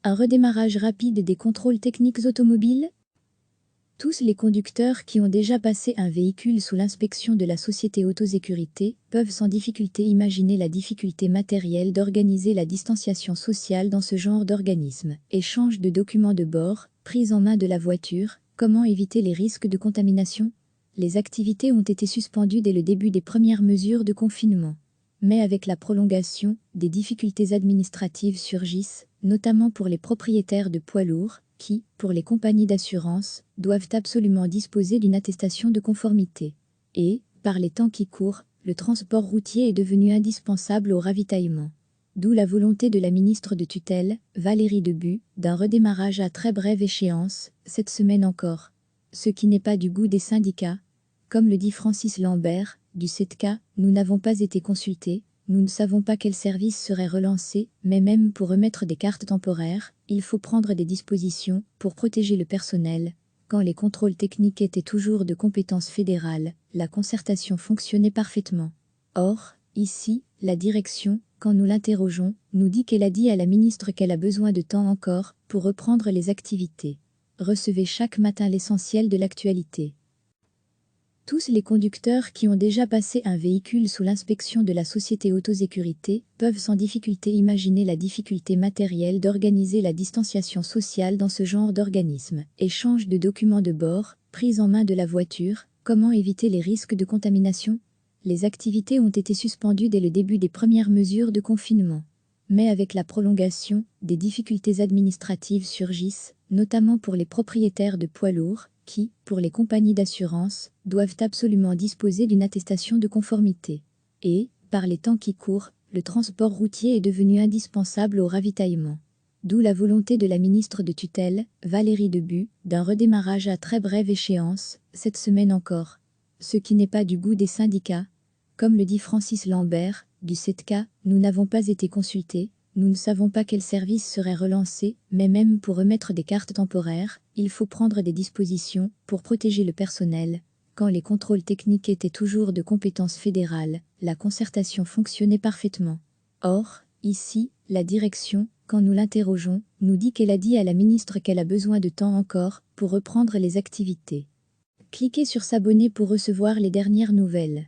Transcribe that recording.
Un redémarrage rapide des contrôles techniques automobiles? Tous les conducteurs qui ont déjà passé un véhicule sous l'inspection de la société Autosécurité peuvent sans difficulté imaginer la difficulté matérielle d'organiser la distanciation sociale dans ce genre d'organisme. Échange de documents de bord, prise en main de la voiture, comment éviter les risques de contamination? Les activités ont été suspendues dès le début des premières mesures de confinement. Mais avec la prolongation, des difficultés administratives surgissent, notamment pour les propriétaires de poids lourds, qui, pour les compagnies d'assurance, doivent absolument disposer d'une attestation de conformité. Et, par les temps qui courent, le transport routier est devenu indispensable au ravitaillement. D'où la volonté de la ministre de tutelle, Valérie Debu, d'un redémarrage à très brève échéance, cette semaine encore. Ce qui n'est pas du goût des syndicats. Comme le dit Francis Lambert, du CETCA, nous n'avons pas été consultés. Nous ne savons pas quel service serait relancé, mais même pour remettre des cartes temporaires, il faut prendre des dispositions pour protéger le personnel. Quand les contrôles techniques étaient toujours de compétence fédérale, la concertation fonctionnait parfaitement. Or, ici, la direction, quand nous l'interrogeons, nous dit qu'elle a dit à la ministre qu'elle a besoin de temps encore pour reprendre les activités. Recevez chaque matin l'essentiel de l'actualité. Tous les conducteurs qui ont déjà passé un véhicule sous l'inspection de la société Autosécurité peuvent sans difficulté imaginer la difficulté matérielle d'organiser la distanciation sociale dans ce genre d'organisme. Échange de documents de bord, prise en main de la voiture, comment éviter les risques de contamination? Les activités ont été suspendues dès le début des premières mesures de confinement. Mais avec la prolongation, des difficultés administratives surgissent, notamment pour les propriétaires de poids lourds, qui, pour les compagnies d'assurance, doivent absolument disposer d'une attestation de conformité. Et, par les temps qui courent, le transport routier est devenu indispensable au ravitaillement. D'où la volonté de la ministre de tutelle, Valérie Debu, d'un redémarrage à très brève échéance, cette semaine encore. Ce qui n'est pas du goût des syndicats. Comme le dit Francis Lambert, du CETCA, nous n'avons pas été consultés. Nous ne savons pas quel service serait relancé, mais même pour remettre des cartes temporaires, il faut prendre des dispositions pour protéger le personnel. Quand les contrôles techniques étaient toujours de compétence fédérale, la concertation fonctionnait parfaitement. Or, ici, la direction, quand nous l'interrogeons, nous dit qu'elle a dit à la ministre qu'elle a besoin de temps encore pour reprendre les activités. Cliquez sur s'abonner pour recevoir les dernières nouvelles.